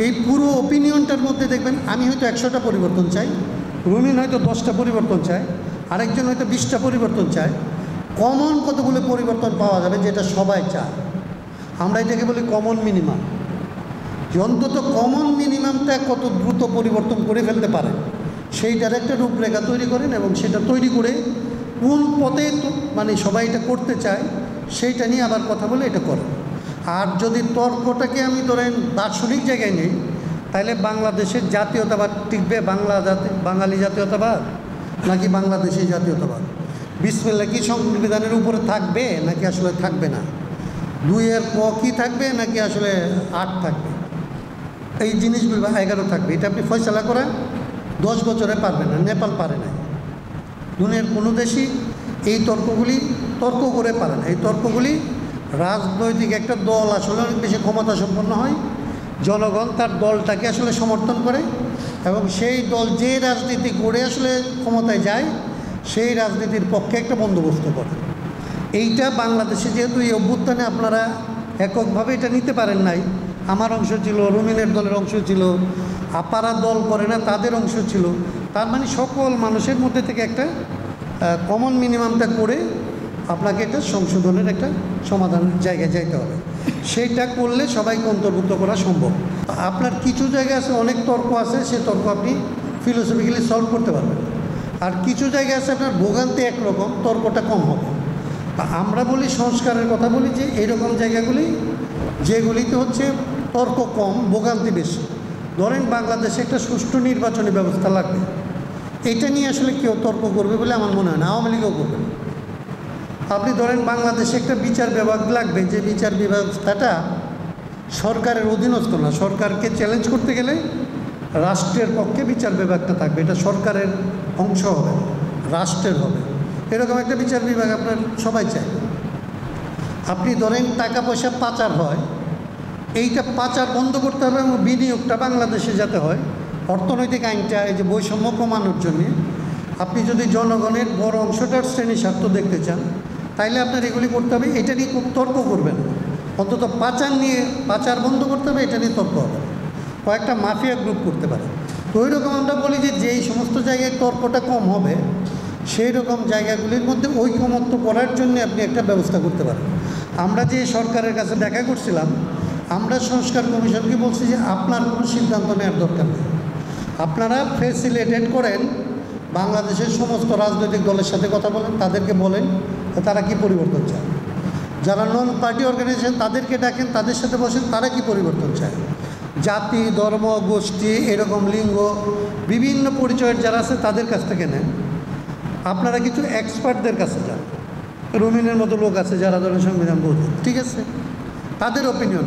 এই পুরো ওপিনিয়নটার মধ্যে দেখবেন আমি হয়তো 100টা পরিবর্তন চাই, রুমিন হয়তো 10টা পরিবর্তন চায়, আরেকজন হয়তো 20টা পরিবর্তন চায়। কমন কতগুলো পরিবর্তন পাওয়া যাবে যেটা সবাই চায়, আমরা এটাকে বলি কমন মিনিমাম। যে অন্তত কমন মিনিমামটা কত দ্রুত পরিবর্তন করে ফেলতে পারে সেইটার একটা রূপরেখা তৈরি করেন, এবং সেটা তৈরি করে কোন পথে মানে সবাই এটা করতে চায় সেইটা নিয়ে আবার কথা বলে এটা করেন। আর যদি তর্কটাকে আমি ধরেন দার্শনিক জায়গায় নেই, তাহলে বাংলাদেশের জাতীয়তাবাদ টিকবে বাঙালি জাতীয়তাবাদ নাকি বাংলাদেশি জাতীয়তাবাদ? বিসমিল্লাহ কি সংবিধানের উপরে থাকবে নাকি আসলে থাকবে না? 2-এর ক কি থাকবে নাকি আসলে 8 থাকবে? এই জিনিসগুলো 11 থাকবে, এটা আপনি ফয়সালা করেন 10 বছরে পারবেন না। নেপাল পারে না, দুনিয়ার কোনো দেশই এই তর্ক করে পারে না। এই তর্কগুলি রাজনৈতিক একটা দল আসলে অনেক বেশি ক্ষমতা সম্পন্ন হয়, জনগণ তার দলটাকে আসলে সমর্থন করে, এবং সেই দল যে রাজনীতি করে আসলে ক্ষমতায় যায় সেই রাজনীতির পক্ষে একটা বন্দোবস্ত করে। এইটা বাংলাদেশে যেহেতু এই অভ্যুত্থানে আপনারা এককভাবে এটা নিতে পারেন নাই, আমার অংশ ছিল, রুমিনের দলের অংশ ছিল, আপারা দল করে না তাদের অংশ ছিল, তার মানে সকল মানুষের মধ্যে থেকে একটা কমন মিনিমামটা করে আপনাকে এটা সংশোধনের একটা সমাধানের জায়গায় যাইতে হবে। সেইটা করলে সবাইকে অন্তর্ভুক্ত করা সম্ভব। আপনার কিছু জায়গা আছে অনেক তর্ক আছে, সে তর্ক আপনি ফিলোসফিক্যালি সলভ করতে পারবেন, আর কিছু জায়গা আছে আপনার ভোগান্তি একরকম, তর্কটা কম হবে। আমরা বলি সংস্কারের কথা বলি যে এইরকম জায়গাগুলি যেগুলিতে হচ্ছে তর্ক কম, ভোগান্তি বেশি। ধরেন বাংলাদেশে একটা সুষ্ঠু নির্বাচনী ব্যবস্থা লাগবে, এটা নিয়ে আসলে কেউ তর্ক করবে বলে আমার মনে হয় না, আওয়ামী লীগও করবে না। আপনি ধরেন বাংলাদেশে একটা বিচার বিভাগ লাগবে, যে বিচার ব্যবস্থাটা সরকারের অধীনস্থ না, সরকারকে চ্যালেঞ্জ করতে গেলে রাষ্ট্রের পক্ষে বিচার বিভাগটা থাকবে, এটা সরকারের অংশ হবে, রাষ্ট্রের হবে, এরকম একটা বিচার বিভাগ আপনার সবাই চায়। আপনি ধরেন টাকা পয়সা পাচার হয়, এইটা পাচার বন্ধ করতে হবে এবং বিনিয়োগটা বাংলাদেশে যাতে হয়, অর্থনৈতিক আইনটা এই যে বৈষম্য কমানোর জন্যে আপনি যদি জনগণের বড় অংশটার শ্রেণী স্বার্থ দেখতে চান তাইলে আপনার এগুলি করতে হবে। এটা নিয়ে খুব তর্ক করবেন, অন্তত পাচার বন্ধ করতে হবে, এটা নিয়ে তর্ক হবে, কয়েকটা মাফিয়া গ্রুপ করতে পারে। তো ওই রকম আমরা বলি যে যেই সমস্ত জায়গায় তর্কটা কম হবে সেই রকম জায়গাগুলির মধ্যে ঐকমত্য করার জন্য আপনি একটা ব্যবস্থা করতে পারেন। আমরা যে সরকারের কাছে দেখা করছিলাম, আমরা সংস্কার কমিশনকে বলছি যে আপনার কোনো সিদ্ধান্ত নেওয়ার দরকার নেই, আপনারা ফেসিলিটেট করেন, বাংলাদেশের সমস্ত রাজনৈতিক দলের সাথে কথা বলেন, তাদেরকে বলেন তারা কি পরিবর্তন চায়, যারা নন পার্টি অর্গানাইজেশন তাদেরকে ডাকেন, তাদের সাথে বসেন, তারা কি পরিবর্তন চায়। জাতি, ধর্ম, গোষ্ঠী, এরকম লিঙ্গ, বিভিন্ন পরিচয়ের যারা আছে তাদের কাছ থেকে নেন। আপনারা কিছু এক্সপার্টদের কাছে যান, রুমিনের মতো লোক আছে যারা ধরেন সংবিধান বোঝে, ঠিক আছে, তাদের ওপিনিয়ন